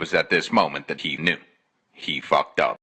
was at this moment that he knew. He fucked up.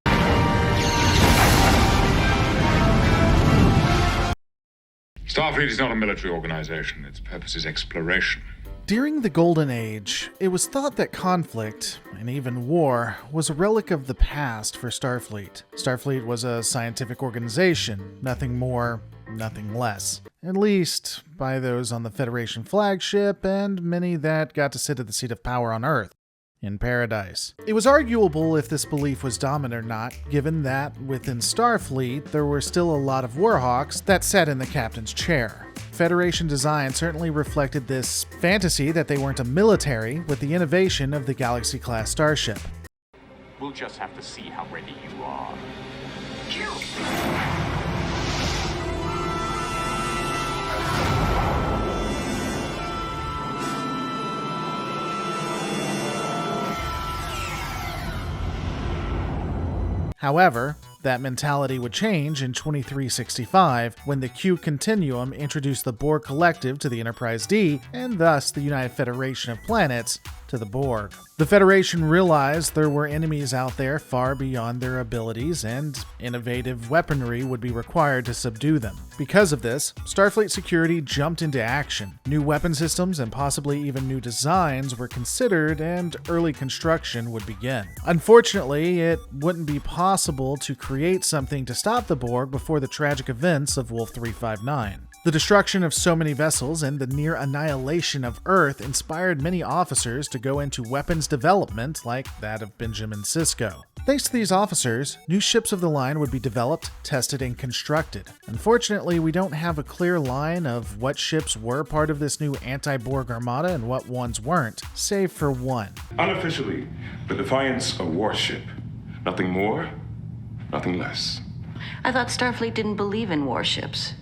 Starfleet is not a military organization. Its purpose is exploration. During the Golden Age, it was thought that conflict, and even war, was a relic of the past for Starfleet. Starfleet was a scientific organization, nothing more, nothing less. At least by those on the Federation flagship, and many that got to sit at the seat of power on Earth, in paradise. It was arguable if this belief was dominant or not, given that within Starfleet there were still a lot of warhawks that sat in the captain's chair. Federation design certainly reflected this fantasy that they weren't a military with the innovation of the Galaxy-class starship. We'll just have to see how ready you are. However, that mentality would change in 2365 when the Q Continuum introduced the Borg Collective to the Enterprise D, and thus the United Federation of Planets to the Borg. The Federation realized there were enemies out there far beyond their abilities, and innovative weaponry would be required to subdue them. Because of this, Starfleet security jumped into action. New weapon systems and possibly even new designs were considered, and early construction would begin. Unfortunately, it wouldn't be possible to create something to stop the Borg before the tragic events of Wolf 359. The destruction of so many vessels and the near annihilation of Earth inspired many officers to go into weapons development like that of Benjamin Sisko. Thanks to these officers, new ships of the line would be developed, tested, and constructed. Unfortunately, we don't have a clear line of what ships were part of this new anti-Borg armada and what ones weren't, save for one. Unofficially, the Defiant's a warship. Nothing more, nothing less. I thought Starfleet didn't believe in warships.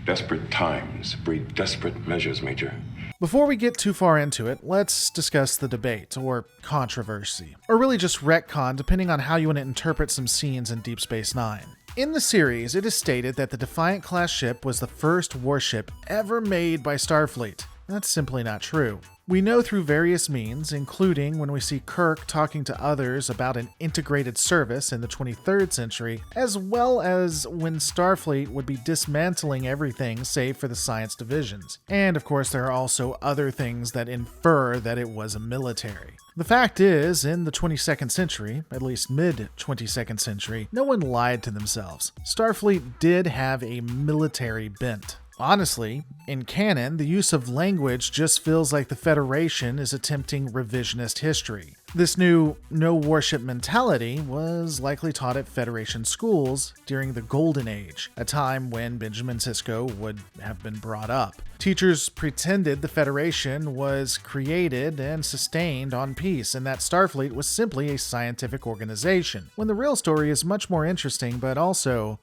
Desperate times breed desperate measures, Major. Before we get too far into it, let's discuss the debate, or controversy. Or really just retcon, depending on how you want to interpret some scenes in Deep Space Nine. In the series, it is stated that the Defiant-class ship was the first warship ever made by Starfleet. That's simply not true. We know through various means, including when we see Kirk talking to others about an integrated service in the 23rd century, as well as when Starfleet would be dismantling everything save for the science divisions. And of course, there are also other things that infer that it was a military. The fact is, in the 22nd century, at least mid-22nd century, no one lied to themselves. Starfleet did have a military bent. Honestly, in canon, the use of language just feels like the Federation is attempting revisionist history. This new no-warship mentality was likely taught at Federation schools during the Golden Age, a time when Benjamin Sisko would have been brought up. Teachers pretended the Federation was created and sustained on peace, and that Starfleet was simply a scientific organization, when the real story is much more interesting, but also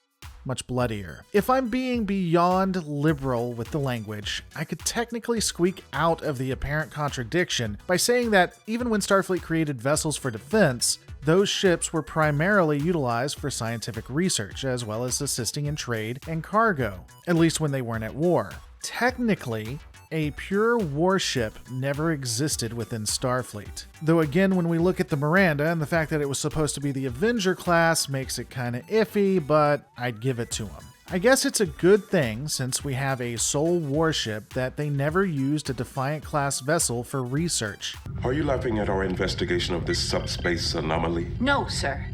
much bloodier. If I'm being beyond liberal with the language, I could technically squeak out of the apparent contradiction by saying that even when Starfleet created vessels for defense, those ships were primarily utilized for scientific research, as well as assisting in trade and cargo, at least when they weren't at war. Technically, a pure warship never existed within Starfleet. Though again, when we look at the Miranda and the fact that it was supposed to be the Avenger class makes it kinda iffy, but I'd give it to them. I guess it's a good thing since we have a sole warship that they never used a Defiant class vessel for research. Are you laughing at our investigation of this subspace anomaly? No, sir.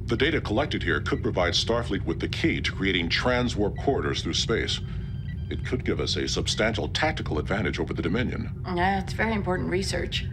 The data collected here could provide Starfleet with the key to creating transwarp corridors through space. It could give us a substantial tactical advantage over the Dominion. It's very important research.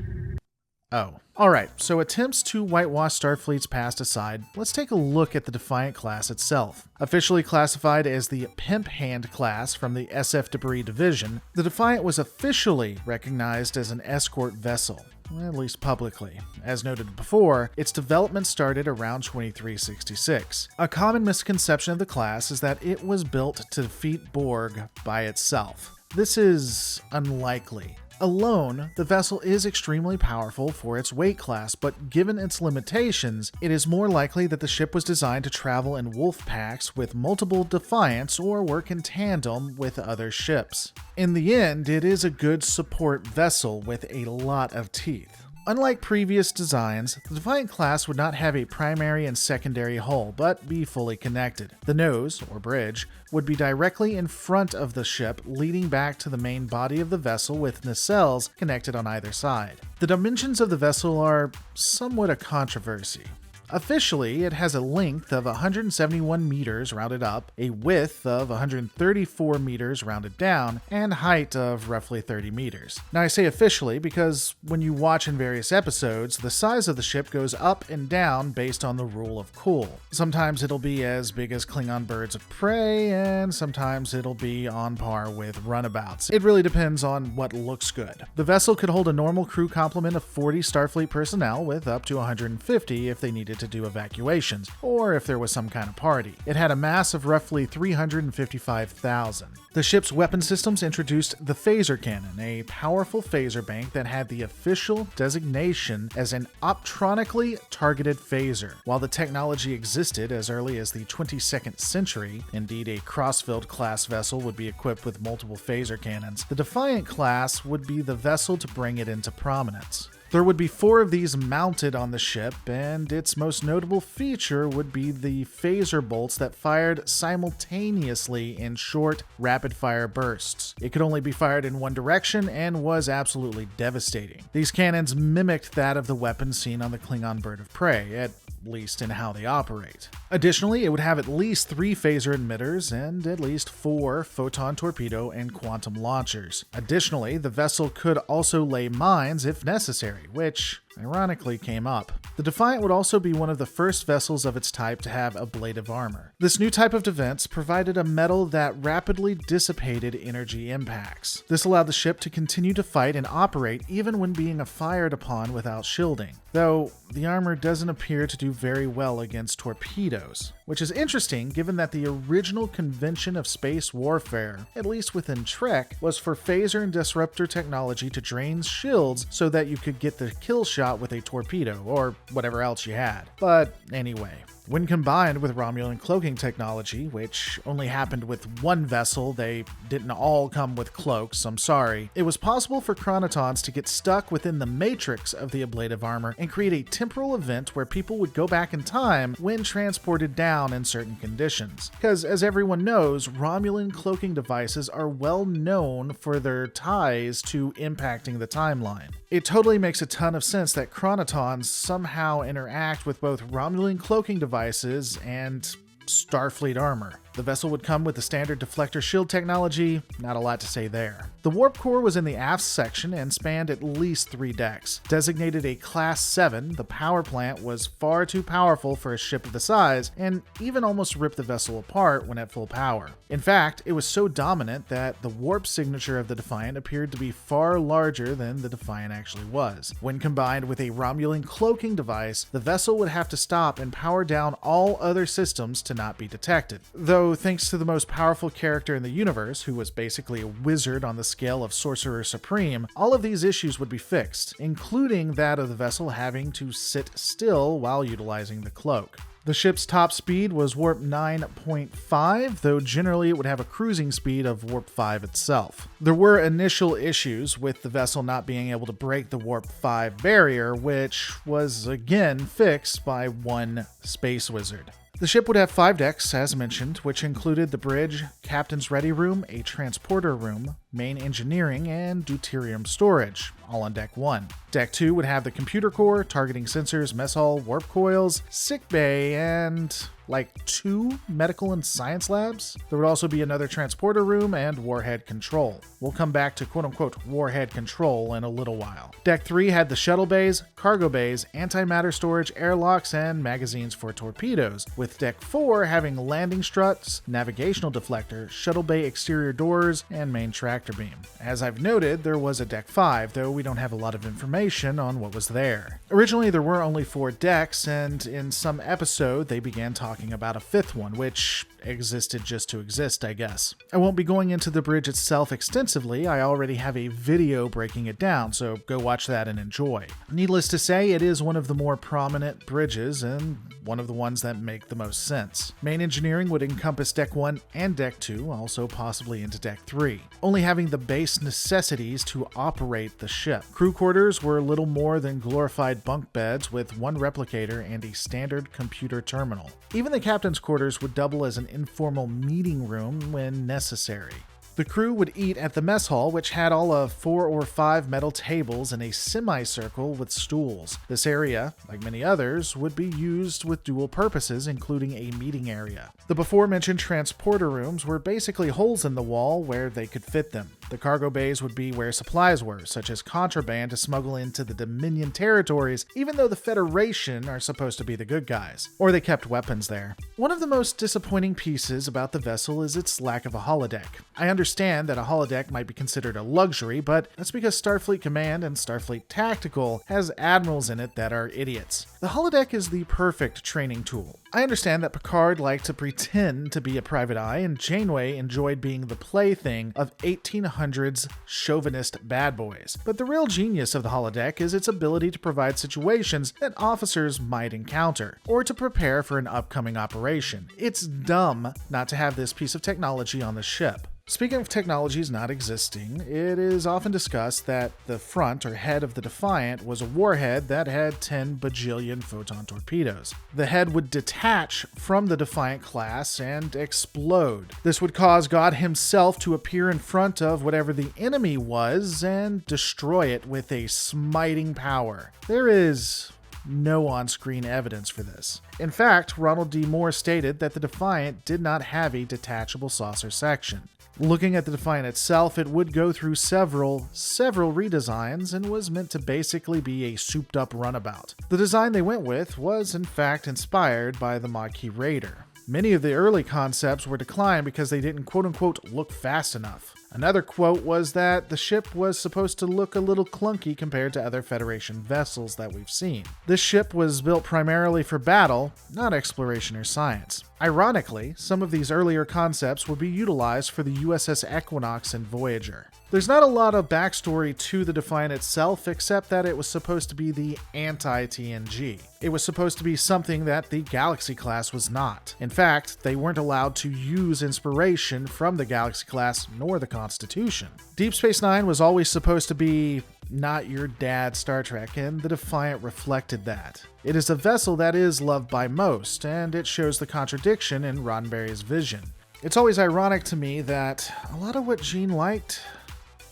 Oh. Alright, so attempts to whitewash Starfleet's past aside, let's take a look at the Defiant class itself. Officially classified as the Pimp Hand class from the SF Debris Division, the Defiant was officially recognized as an escort vessel. At least publicly. As noted before, its development started around 2366. A common misconception of the class is that it was built to defeat Borg by itself. This is unlikely. Alone, the vessel is extremely powerful for its weight class, but given its limitations, it is more likely that the ship was designed to travel in wolf packs with multiple Defiants or work in tandem with other ships. In the end, it is a good support vessel with a lot of teeth. Unlike previous designs, the Defiant class would not have a primary and secondary hull, but be fully connected. The nose, or bridge, would be directly in front of the ship, leading back to the main body of the vessel with nacelles connected on either side. The dimensions of the vessel are somewhat a controversy. Officially, it has a length of 171 meters rounded up, a width of 134 meters rounded down, and height of roughly 30 meters. Now I say officially because when you watch in various episodes, the size of the ship goes up and down based on the rule of cool. Sometimes it'll be as big as Klingon birds of prey, and sometimes it'll be on par with runabouts. It really depends on what looks good. The vessel could hold a normal crew complement of 40 Starfleet personnel with up to 150 if they needed to do evacuations, or if there was some kind of party. It had a mass of roughly 355,000. The ship's weapon systems introduced the phaser cannon, a powerful phaser bank that had the official designation as an optronically targeted phaser. While the technology existed as early as the 22nd century, indeed a Crossfield class vessel would be equipped with multiple phaser cannons, the Defiant class would be the vessel to bring it into prominence. There would be 4 of these mounted on the ship, and its most notable feature would be the phaser bolts that fired simultaneously in short, rapid-fire bursts. It could only be fired in one direction and was absolutely devastating. These cannons mimicked that of the weapons seen on the Klingon bird of prey, at least in how they operate. Additionally, it would have at least 3 phaser emitters and at least 4 photon torpedo and quantum launchers. Additionally, the vessel could also lay mines if necessary, which ironically came up. The Defiant would also be one of the first vessels of its type to have ablative armor. This new type of defense provided a metal that rapidly dissipated energy impacts. This allowed the ship to continue to fight and operate even when being fired upon without shielding, though the armor doesn't appear to do very well against torpedoes, which is interesting given that the original convention of space warfare, at least within Trek, was for phaser and disruptor technology to drain shields so that you could get the kill shot with a torpedo, or whatever else you had. But anyway, when combined with Romulan cloaking technology, which only happened with one vessel, they didn't all come with cloaks, I'm sorry, it was possible for chronotons to get stuck within the matrix of the ablative armor and create a temporal event where people would go back in time when transported down in certain conditions. Because as everyone knows, Romulan cloaking devices are well known for their ties to impacting the timeline. It totally makes a ton of sense that chronotons somehow interact with both Romulan cloaking devices and Starfleet armor. The vessel would come with the standard deflector shield technology, not a lot to say there. The warp core was in the aft section and spanned at least 3 decks. Designated a Class 7, the power plant was far too powerful for a ship of the size, and even almost ripped the vessel apart when at full power. In fact, it was so dominant that the warp signature of the Defiant appeared to be far larger than the Defiant actually was. When combined with a Romulan cloaking device, the vessel would have to stop and power down all other systems to not be detected. Though thanks to the most powerful character in the universe, who was basically a wizard on the scale of Sorcerer Supreme, all of these issues would be fixed, including that of the vessel having to sit still while utilizing the cloak. The ship's top speed was warp 9.5, though generally it would have a cruising speed of warp 5 itself. There were initial issues with the vessel not being able to break the warp 5 barrier, which was again fixed by one space wizard. The ship would have 5 decks, as mentioned, which included the bridge, captain's ready room, a transporter room, main engineering, and deuterium storage, all on Deck 1. Deck 2 would have the computer core, targeting sensors, mess hall, warp coils, sick bay, and like 2 medical and science labs. There would also be another transporter room and warhead control. We'll come back to quote-unquote warhead control in a little while. Deck 3 had the shuttle bays, cargo bays, antimatter storage, airlocks, and magazines for torpedoes, with Deck 4 having landing struts, navigational deflector, shuttle bay exterior doors, and main tractor beam. As I've noted, there was a Deck 5, though we don't have a lot of information on what was there. Originally, there were only 4 decks, and in some episode, they began talking talking about a fifth one, which existed just to exist, I guess. I won't be going into the bridge itself extensively, I already have a video breaking it down, so go watch that and enjoy. Needless to say, it is one of the more prominent bridges and one of the ones that make the most sense. Main engineering would encompass Deck 1 and Deck 2, also possibly into Deck 3, only having the base necessities to operate the ship. Crew quarters were little more than glorified bunk beds with one replicator and a standard computer terminal. Even the captain's quarters would double as an informal meeting room when necessary. The crew would eat at the mess hall, which had all of 4 or 5 metal tables in a semicircle with stools. This area, like many others, would be used with dual purposes, including a meeting area. The before-mentioned transporter rooms were basically holes in the wall where they could fit them. The cargo bays would be where supplies were, such as contraband to smuggle into the Dominion territories, even though the Federation are supposed to be the good guys. Or they kept weapons there. One of the most disappointing pieces about the vessel is its lack of a holodeck. I understand that a holodeck might be considered a luxury, but that's because Starfleet Command and Starfleet Tactical has admirals in it that are idiots. The holodeck is the perfect training tool. I understand that Picard liked to pretend to be a private eye, and Janeway enjoyed being the plaything of 1800s chauvinist bad boys. But the real genius of the holodeck is its ability to provide situations that officers might encounter, or to prepare for an upcoming operation. It's dumb not to have this piece of technology on the ship. Speaking of technologies not existing, it is often discussed that the front or head of the Defiant was a warhead that had 10 bajillion photon torpedoes. The head would detach from the Defiant class and explode. This would cause God himself to appear in front of whatever the enemy was and destroy it with a smiting power. There is no on-screen evidence for this. In fact, Ronald D. Moore stated that the Defiant did not have a detachable saucer section. Looking at the Defiant itself, it would go through several redesigns and was meant to basically be a souped-up runabout. The design they went with was, in fact, inspired by the Maquis Raider. Many of the early concepts were declined because they didn't quote-unquote look fast enough. Another quote was that the ship was supposed to look a little clunky compared to other Federation vessels that we've seen. This ship was built primarily for battle, not exploration or science. Ironically, some of these earlier concepts would be utilized for the USS Equinox and Voyager. There's not a lot of backstory to the Defiant itself, except that it was supposed to be the anti-TNG. It was supposed to be something that the Galaxy class was not. In fact, they weren't allowed to use inspiration from the Galaxy class nor the Constitution. Deep Space Nine was always supposed to be not your dad's Star Trek, and the Defiant reflected that. It is a vessel that is loved by most, and it shows the contradiction in Roddenberry's vision. It's always ironic to me that a lot of what Gene liked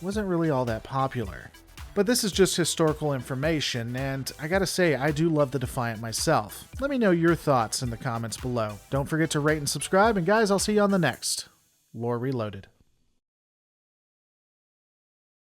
wasn't really all that popular. But this is just historical information, and I gotta say, I do love the Defiant myself. Let me know your thoughts in the comments below. Don't forget to rate and subscribe, and guys, I'll see you on the next Lore Reloaded.